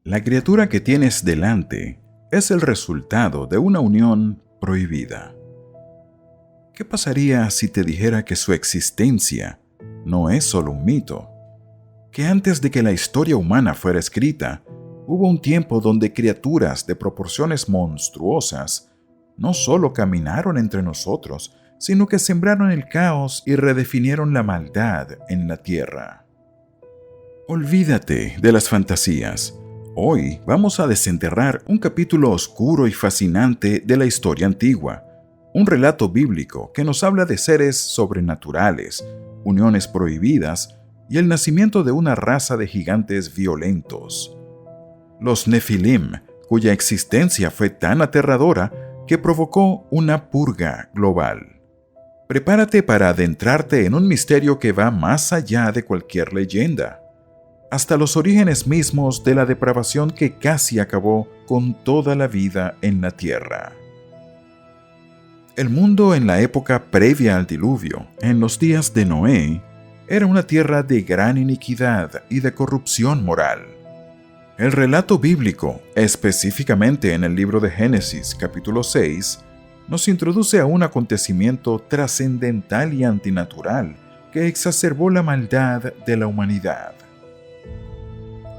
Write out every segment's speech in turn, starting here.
La criatura que tienes delante es el resultado de una unión prohibida. ¿Qué pasaría si te dijera que su existencia no es solo un mito? Que antes de que la historia humana fuera escrita, hubo un tiempo donde criaturas de proporciones monstruosas no solo caminaron entre nosotros, sino que sembraron el caos y redefinieron la maldad en la tierra. Olvídate de las fantasías. Hoy vamos a desenterrar un capítulo oscuro y fascinante de la historia antigua, un relato bíblico que nos habla de seres sobrenaturales, uniones prohibidas y el nacimiento de una raza de gigantes violentos. Los Nefilim, cuya existencia fue tan aterradora que provocó una purga global. Prepárate para adentrarte en un misterio que va más allá de cualquier leyenda, hasta los orígenes mismos de la depravación que casi acabó con toda la vida en la tierra. El mundo en la época previa al diluvio, en los días de Noé, era una tierra de gran iniquidad y de corrupción moral. El relato bíblico, específicamente en el libro de Génesis capítulo 6, nos introduce a un acontecimiento trascendental y antinatural que exacerbó la maldad de la humanidad.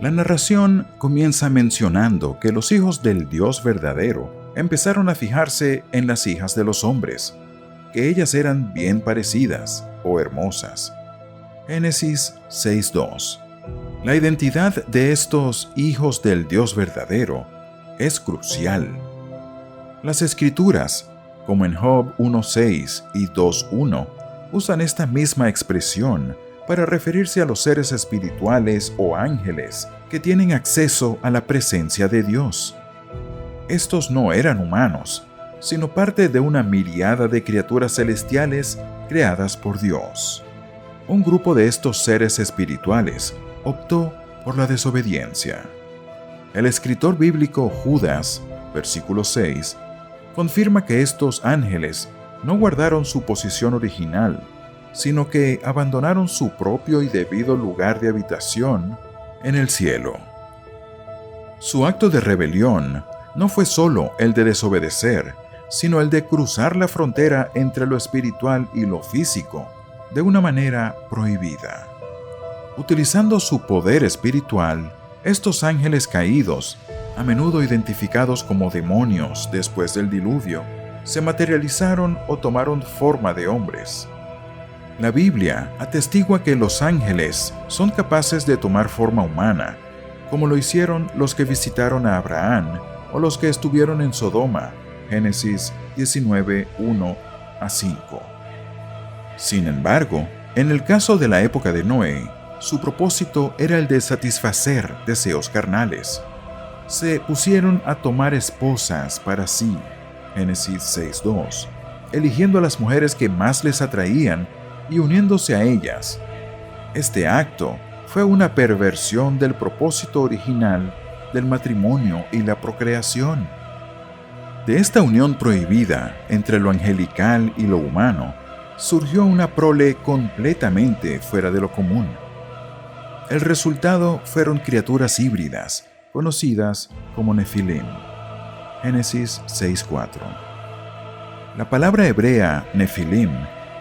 La narración comienza mencionando que los hijos del Dios verdadero empezaron a fijarse en las hijas de los hombres, que ellas eran bien parecidas o hermosas. Génesis 6:2. La identidad de estos hijos del Dios verdadero es crucial. Las escrituras, como en Job 1:6 y 2:1, usan esta misma expresión para referirse a los seres espirituales o ángeles que tienen acceso a la presencia de Dios. Estos no eran humanos, sino parte de una miríada de criaturas celestiales creadas por Dios. Un grupo de estos seres espirituales optó por la desobediencia. El escritor bíblico Judas, versículo 6, confirma que estos ángeles no guardaron su posición original, sino que abandonaron su propio y debido lugar de habitación en el cielo. Su acto de rebelión no fue solo el de desobedecer, sino el de cruzar la frontera entre lo espiritual y lo físico de una manera prohibida. Utilizando su poder espiritual, estos ángeles caídos, a menudo identificados como demonios después del diluvio, se materializaron o tomaron forma de hombres. La Biblia atestigua que los ángeles son capaces de tomar forma humana, como lo hicieron los que visitaron a Abraham o los que estuvieron en Sodoma, Génesis 19:1-5. Sin embargo, en el caso de la época de Noé, su propósito era el de satisfacer deseos carnales. Se pusieron a tomar esposas para sí, Génesis 6:2, eligiendo a las mujeres que más les atraían y uniéndose a ellas. Este acto fue una perversión del propósito original del matrimonio y la procreación. De esta unión prohibida entre lo angelical y lo humano, surgió una prole completamente fuera de lo común. El resultado fueron criaturas híbridas, conocidas como Nefilim. Génesis 6:4. La palabra hebrea Nefilim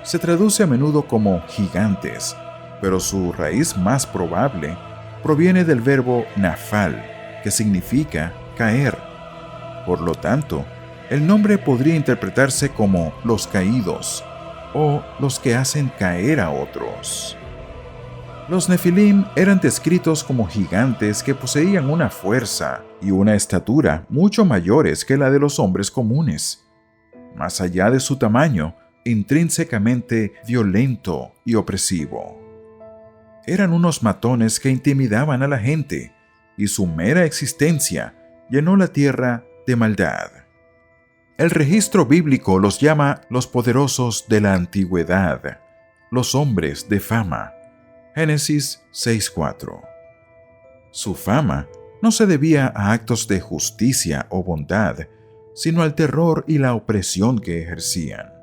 se traduce a menudo como gigantes, pero su raíz más probable proviene del verbo nafal, que significa caer. Por lo tanto, el nombre podría interpretarse como los caídos o los que hacen caer a otros. Los Nefilim eran descritos como gigantes que poseían una fuerza y una estatura mucho mayores que la de los hombres comunes. Más allá de su tamaño, intrínsecamente violento y opresivo. Eran unos matones que intimidaban a la gente, y su mera existencia llenó la tierra de maldad. El registro bíblico los llama los poderosos de la antigüedad, los hombres de fama. Génesis 6:4. Su fama no se debía a actos de justicia o bondad, sino al terror y la opresión que ejercían.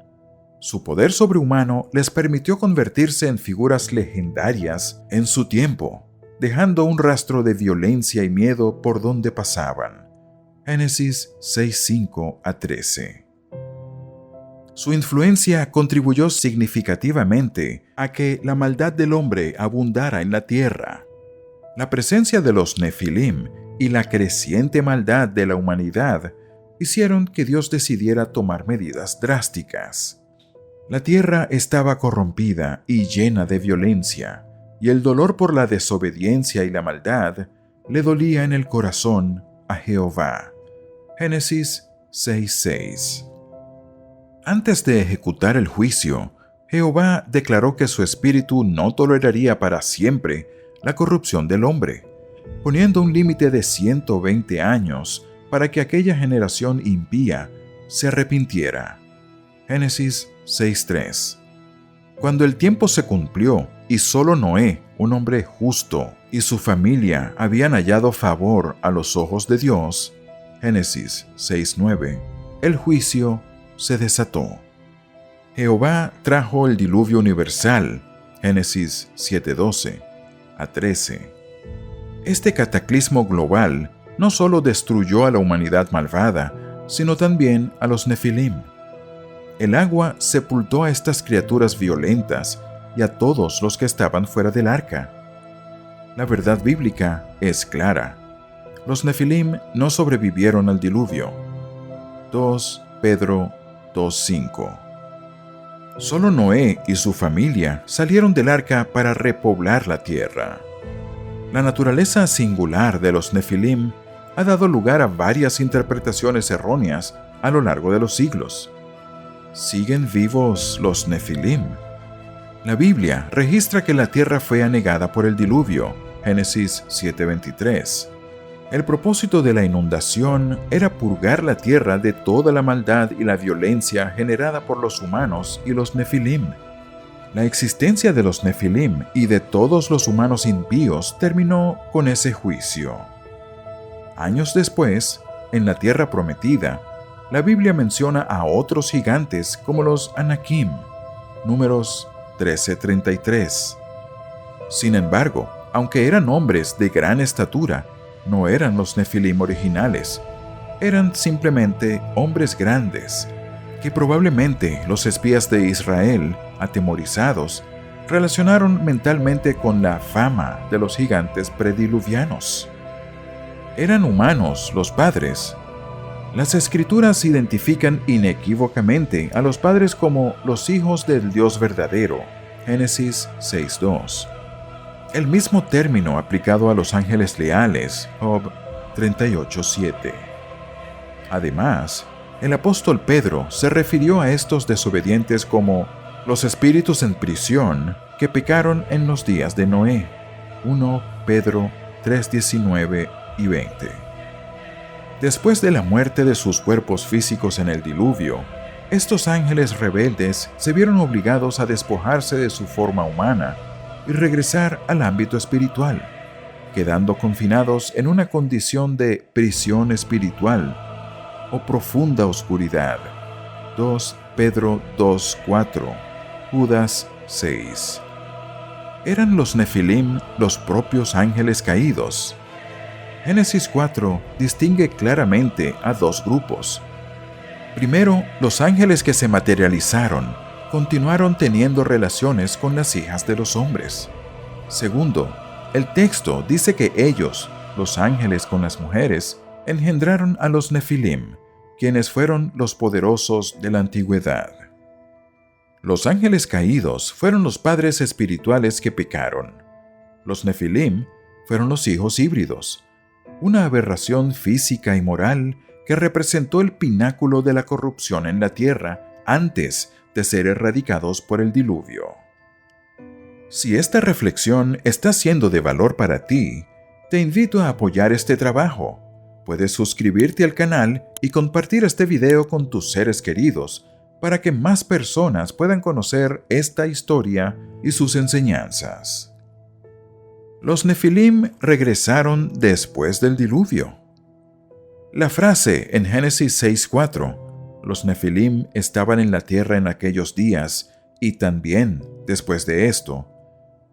Su poder sobrehumano les permitió convertirse en figuras legendarias en su tiempo, dejando un rastro de violencia y miedo por donde pasaban. Génesis 6:5 a 13. Su influencia contribuyó significativamente a que la maldad del hombre abundara en la tierra. La presencia de los Nefilim y la creciente maldad de la humanidad hicieron que Dios decidiera tomar medidas drásticas. La tierra estaba corrompida y llena de violencia, y el dolor por la desobediencia y la maldad le dolía en el corazón a Jehová. Génesis 6:6. Antes de ejecutar el juicio, Jehová declaró que su espíritu no toleraría para siempre la corrupción del hombre, poniendo un límite de 120 años para que aquella generación impía se arrepintiera. Génesis 6:3. Cuando el tiempo se cumplió y solo Noé, un hombre justo, y su familia habían hallado favor a los ojos de Dios, Génesis 6:9, el juicio se desató. Jehová trajo el diluvio universal, Génesis 7:12 a 13. Este cataclismo global no solo destruyó a la humanidad malvada, sino también a los Nefilim. El agua sepultó a estas criaturas violentas y a todos los que estaban fuera del arca. La verdad bíblica es clara. Los Nefilim no sobrevivieron al diluvio. 2 Pedro 2:5. Solo Noé y su familia salieron del arca para repoblar la tierra. La naturaleza singular de los Nefilim ha dado lugar a varias interpretaciones erróneas a lo largo de los siglos. ¿Siguen vivos los Nefilim? La Biblia registra que la tierra fue anegada por el diluvio, Génesis 7:23. El propósito de la inundación era purgar la tierra de toda la maldad y la violencia generada por los humanos y los Nefilim. La existencia de los Nefilim y de todos los humanos impíos terminó con ese juicio. Años después, en la tierra prometida, la Biblia menciona a otros gigantes como los Anakim, Números 13:33. Sin embargo, aunque eran hombres de gran estatura, no eran los Nefilim originales, eran simplemente hombres grandes, que probablemente los espías de Israel, atemorizados, relacionaron mentalmente con la fama de los gigantes prediluvianos. Eran humanos los padres. Las Escrituras identifican inequívocamente a los padres como los hijos del Dios verdadero, Génesis 6:2. El mismo término aplicado a los ángeles leales, Job 38:7. Además, el apóstol Pedro se refirió a estos desobedientes como los espíritus en prisión que pecaron en los días de Noé, 1 Pedro 3:19 y 20. Después de la muerte de sus cuerpos físicos en el diluvio, estos ángeles rebeldes se vieron obligados a despojarse de su forma humana y regresar al ámbito espiritual, quedando confinados en una condición de prisión espiritual o profunda oscuridad. 2 Pedro 2:4, Judas 6. ¿Eran los Nefilim los propios ángeles caídos? Génesis 4 distingue claramente a dos grupos. Primero, los ángeles que se materializaron continuaron teniendo relaciones con las hijas de los hombres. Segundo, el texto dice que ellos, los ángeles con las mujeres, engendraron a los Nefilim, quienes fueron los poderosos de la antigüedad. Los ángeles caídos fueron los padres espirituales que pecaron. Los Nefilim fueron los hijos híbridos, una aberración física y moral que representó el pináculo de la corrupción en la tierra antes de ser erradicados por el diluvio. Si esta reflexión está siendo de valor para ti, te invito a apoyar este trabajo. Puedes suscribirte al canal y compartir este video con tus seres queridos para que más personas puedan conocer esta historia y sus enseñanzas. Los Nefilim regresaron después del diluvio. La frase en Génesis 6:4, los Nefilim estaban en la tierra en aquellos días y también después de esto,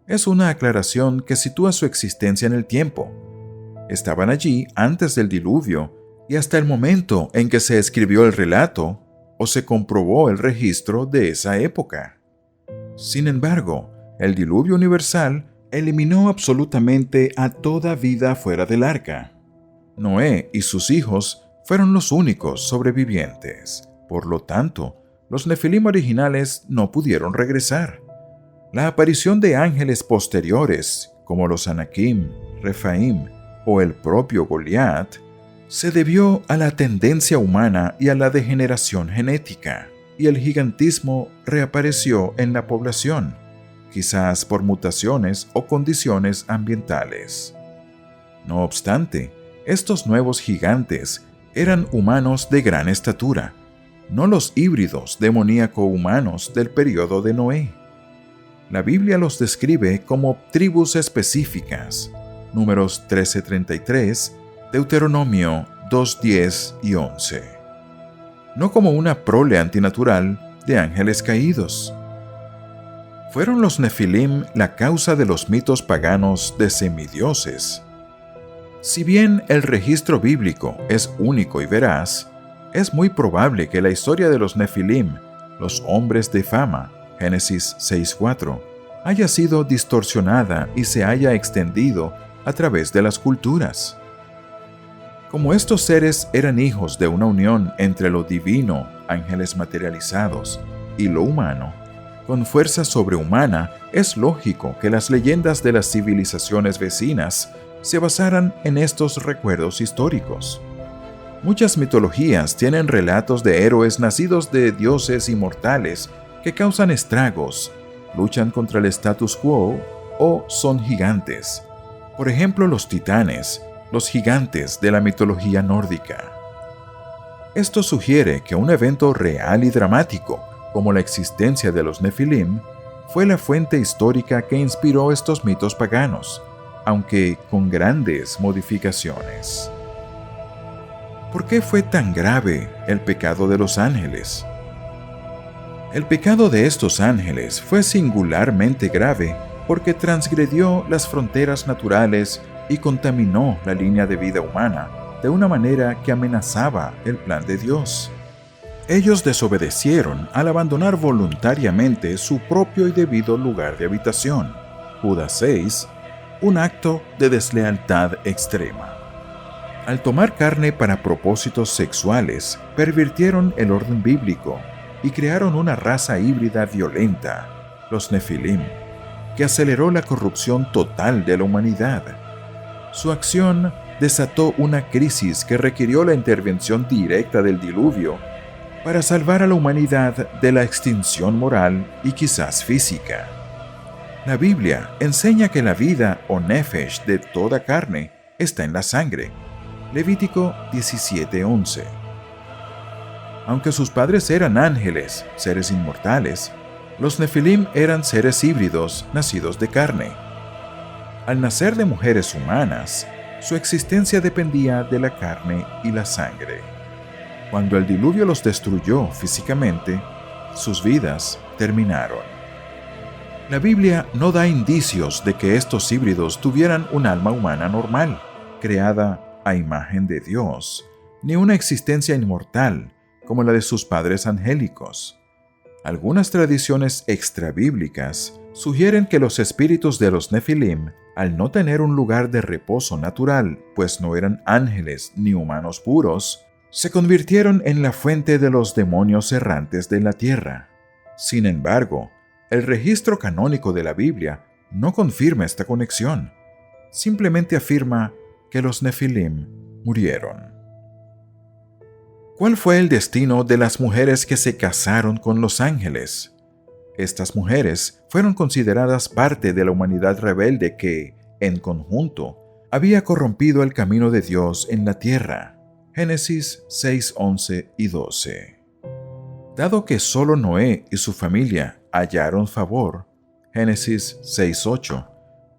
Es una aclaración que sitúa su existencia en el tiempo. Estaban allí antes del diluvio y hasta el momento en que se escribió el relato o se comprobó el registro de esa época. Sin embargo, el diluvio universal eliminó absolutamente a toda vida fuera del arca. Noé y sus hijos fueron los únicos sobrevivientes. Por lo tanto, los Nefilim originales no pudieron regresar. La aparición de ángeles posteriores, como los Anakim, Refaim o el propio Goliat, se debió a la tendencia humana y a la degeneración genética, y el gigantismo reapareció en la población, quizás por mutaciones o condiciones ambientales. No obstante, estos nuevos gigantes eran humanos de gran estatura, no los híbridos demoníaco-humanos del periodo de Noé. La Biblia los describe como tribus específicas, Números 13:33, Deuteronomio 2:10 y 11. No como una prole antinatural de ángeles caídos. ¿Fueron los Nefilim la causa de los mitos paganos de semidioses? Si bien el registro bíblico es único y veraz, es muy probable que la historia de los Nefilim, los hombres de fama, Génesis 6:4, haya sido distorsionada y se haya extendido a través de las culturas. Como estos seres eran hijos de una unión entre lo divino, ángeles materializados, y lo humano, con fuerza sobrehumana, es lógico que las leyendas de las civilizaciones vecinas se basaran en estos recuerdos históricos. Muchas mitologías tienen relatos de héroes nacidos de dioses inmortales que causan estragos, luchan contra el status quo o son gigantes. Por ejemplo, los titanes, los gigantes de la mitología nórdica. Esto sugiere que un evento real y dramático, como la existencia de los Nefilim, fue la fuente histórica que inspiró estos mitos paganos, aunque con grandes modificaciones. ¿Por qué fue tan grave el pecado de los ángeles? El pecado de estos ángeles fue singularmente grave porque transgredió las fronteras naturales y contaminó la línea de vida humana de una manera que amenazaba el plan de Dios. Ellos desobedecieron al abandonar voluntariamente su propio y debido lugar de habitación, Judas 6, un acto de deslealtad extrema. Al tomar carne para propósitos sexuales, pervirtieron el orden bíblico y crearon una raza híbrida violenta, los Nefilim, que aceleró la corrupción total de la humanidad. Su acción desató una crisis que requirió la intervención directa del diluvio para salvar a la humanidad de la extinción moral y quizás física. La Biblia enseña que la vida o nefesh de toda carne está en la sangre. Levítico 17:11. Aunque sus padres eran ángeles, seres inmortales, los Nefilim eran seres híbridos nacidos de carne. Al nacer de mujeres humanas, su existencia dependía de la carne y la sangre. Cuando el diluvio los destruyó físicamente, sus vidas terminaron. La Biblia no da indicios de que estos híbridos tuvieran un alma humana normal, creada a imagen de Dios, ni una existencia inmortal como la de sus padres angélicos. Algunas tradiciones extrabíblicas sugieren que los espíritus de los Nefilim, al no tener un lugar de reposo natural, pues no eran ángeles ni humanos puros, se convirtieron en la fuente de los demonios errantes de la tierra. Sin embargo, el registro canónico de la Biblia no confirma esta conexión, simplemente afirma que los Nefilim murieron. ¿Cuál fue el destino de las mujeres que se casaron con los ángeles? Estas mujeres fueron consideradas parte de la humanidad rebelde que, en conjunto, había corrompido el camino de Dios en la tierra. Génesis 6:11 y 12. Dado que solo Noé y su familia hallaron favor, Génesis 6:8,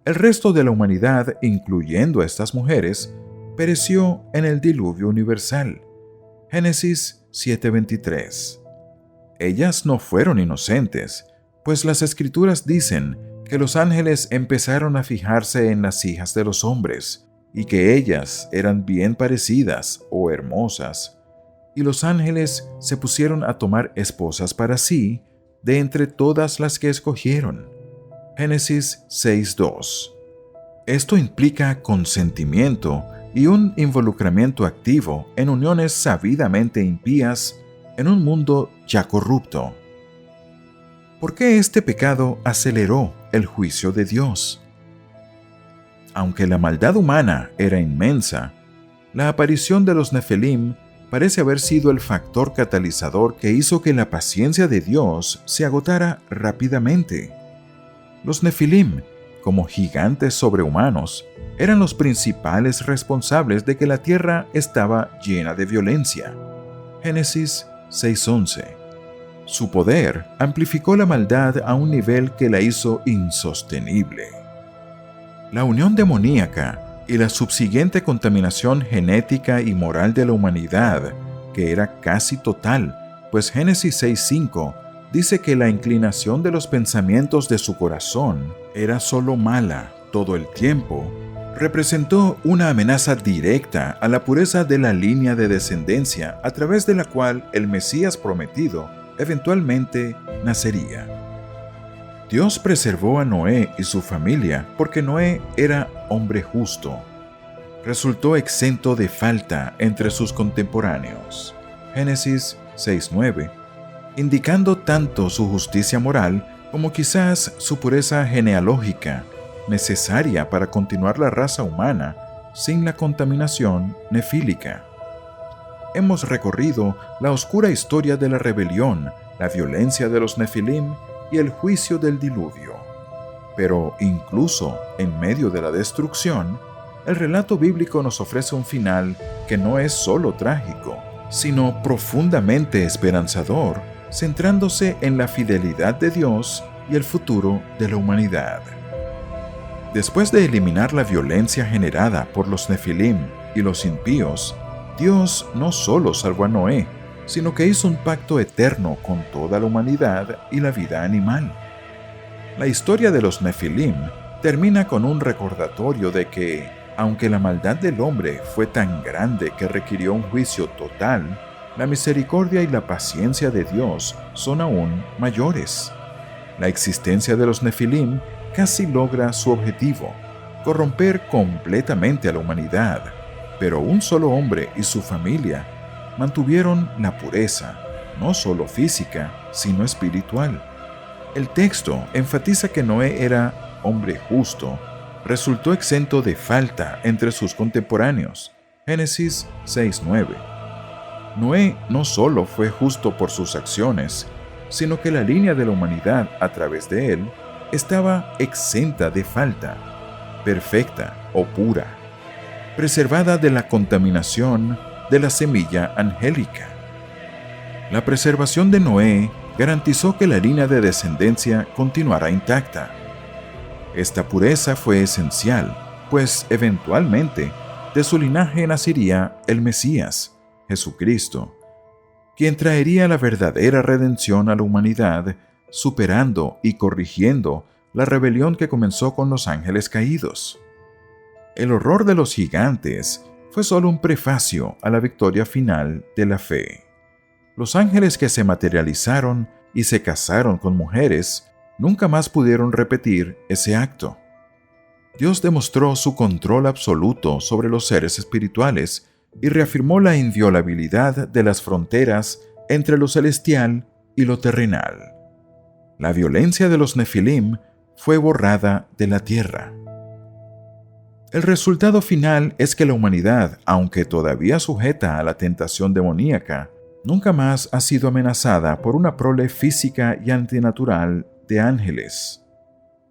el resto de la humanidad, incluyendo a estas mujeres, pereció en el diluvio universal. Génesis 7:23. Ellas no fueron inocentes, pues las Escrituras dicen que los ángeles empezaron a fijarse en las hijas de los hombres, y que ellas eran bien parecidas o hermosas, y los ángeles se pusieron a tomar esposas para sí de entre todas las que escogieron. Génesis 6:2. Esto implica consentimiento y un involucramiento activo en uniones sabidamente impías en un mundo ya corrupto. ¿Por qué este pecado aceleró el juicio de Dios? Aunque la maldad humana era inmensa, la aparición de los Nefilim parece haber sido el factor catalizador que hizo que la paciencia de Dios se agotara rápidamente. Los Nefilim, como gigantes sobrehumanos, eran los principales responsables de que la tierra estaba llena de violencia. Génesis 6:11. Su poder amplificó la maldad a un nivel que la hizo insostenible. La unión demoníaca y la subsiguiente contaminación genética y moral de la humanidad, que era casi total, pues Génesis 6:5 dice que la inclinación de los pensamientos de su corazón era solo mala todo el tiempo, representó una amenaza directa a la pureza de la línea de descendencia a través de la cual el Mesías prometido eventualmente nacería. Dios preservó a Noé y su familia porque Noé era hombre justo. Resultó exento de falta entre sus contemporáneos. Génesis 6:9, indicando tanto su justicia moral como quizás su pureza genealógica, necesaria para continuar la raza humana sin la contaminación nefílica. Hemos recorrido la oscura historia de la rebelión, la violencia de los Nefilim y el juicio del diluvio. Pero incluso en medio de la destrucción, el relato bíblico nos ofrece un final que no es solo trágico, sino profundamente esperanzador, centrándose en la fidelidad de Dios y el futuro de la humanidad. Después de eliminar la violencia generada por los Nefilim y los impíos, Dios no solo salvó a Noé, sino que hizo un pacto eterno con toda la humanidad y la vida animal. La historia de los Nefilim termina con un recordatorio de que, aunque la maldad del hombre fue tan grande que requirió un juicio total, la misericordia y la paciencia de Dios son aún mayores. La existencia de los Nefilim casi logra su objetivo, corromper completamente a la humanidad, pero un solo hombre y su familia mantuvieron la pureza, no solo física, sino espiritual. El texto enfatiza que Noé era hombre justo, resultó exento de falta entre sus contemporáneos. Génesis 6:9. Noé no solo fue justo por sus acciones, sino que la línea de la humanidad a través de él estaba exenta de falta, perfecta o pura, preservada de la contaminación de la semilla angélica. La preservación de Noé garantizó que la línea de descendencia continuara intacta. Esta pureza fue esencial, pues eventualmente de su linaje nacería el Mesías, Jesucristo, quien traería la verdadera redención a la humanidad, superando y corrigiendo la rebelión que comenzó con los ángeles caídos. El horror de los gigantes fue solo un prefacio a la victoria final de la fe. Los ángeles que se materializaron y se casaron con mujeres nunca más pudieron repetir ese acto. Dios demostró su control absoluto sobre los seres espirituales y reafirmó la inviolabilidad de las fronteras entre lo celestial y lo terrenal. La violencia de los Nefilim fue borrada de la tierra. El resultado final es que la humanidad, aunque todavía sujeta a la tentación demoníaca, nunca más ha sido amenazada por una prole física y antinatural de ángeles.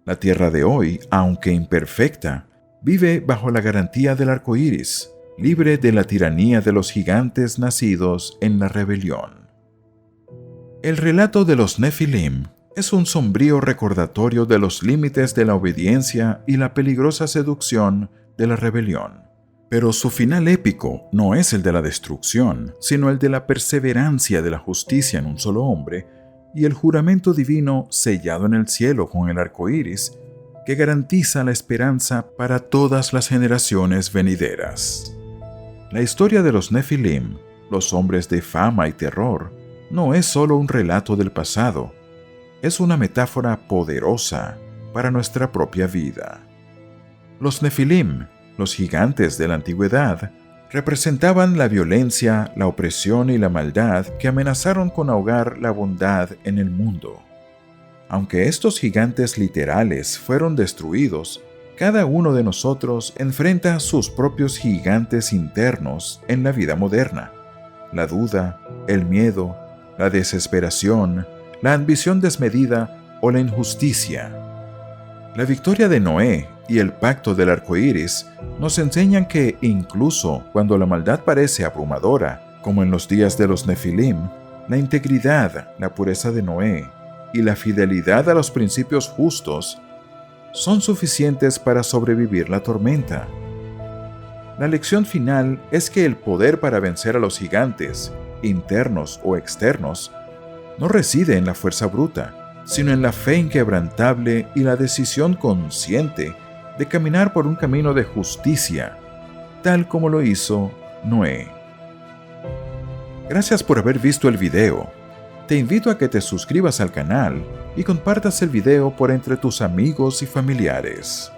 La tierra de hoy, aunque imperfecta, vive bajo la garantía del arco iris, libre de la tiranía de los gigantes nacidos en la rebelión. El relato de los Nefilim es un sombrío recordatorio de los límites de la obediencia y la peligrosa seducción de la rebelión. Pero su final épico no es el de la destrucción, sino el de la perseverancia de la justicia en un solo hombre y el juramento divino sellado en el cielo con el arco iris que garantiza la esperanza para todas las generaciones venideras. La historia de los Nefilim, los hombres de fama y terror, no es solo un relato del pasado, es una metáfora poderosa para nuestra propia vida. Los Nefilim, los gigantes de la antigüedad, representaban la violencia, la opresión y la maldad que amenazaron con ahogar la bondad en el mundo. Aunque estos gigantes literales fueron destruidos, cada uno de nosotros enfrenta sus propios gigantes internos en la vida moderna. La duda, el miedo, la desesperación, la ambición desmedida o la injusticia. La victoria de Noé y el pacto del arco iris nos enseñan que incluso cuando la maldad parece abrumadora, como en los días de los Nefilim, la integridad, la pureza de Noé y la fidelidad a los principios justos son suficientes para sobrevivir la tormenta. La lección final es que el poder para vencer a los gigantes, internos o externos, no reside en la fuerza bruta, sino en la fe inquebrantable y la decisión consciente de caminar por un camino de justicia, tal como lo hizo Noé. Gracias por haber visto el video. Te invito a que te suscribas al canal y compartas el video por entre tus amigos y familiares.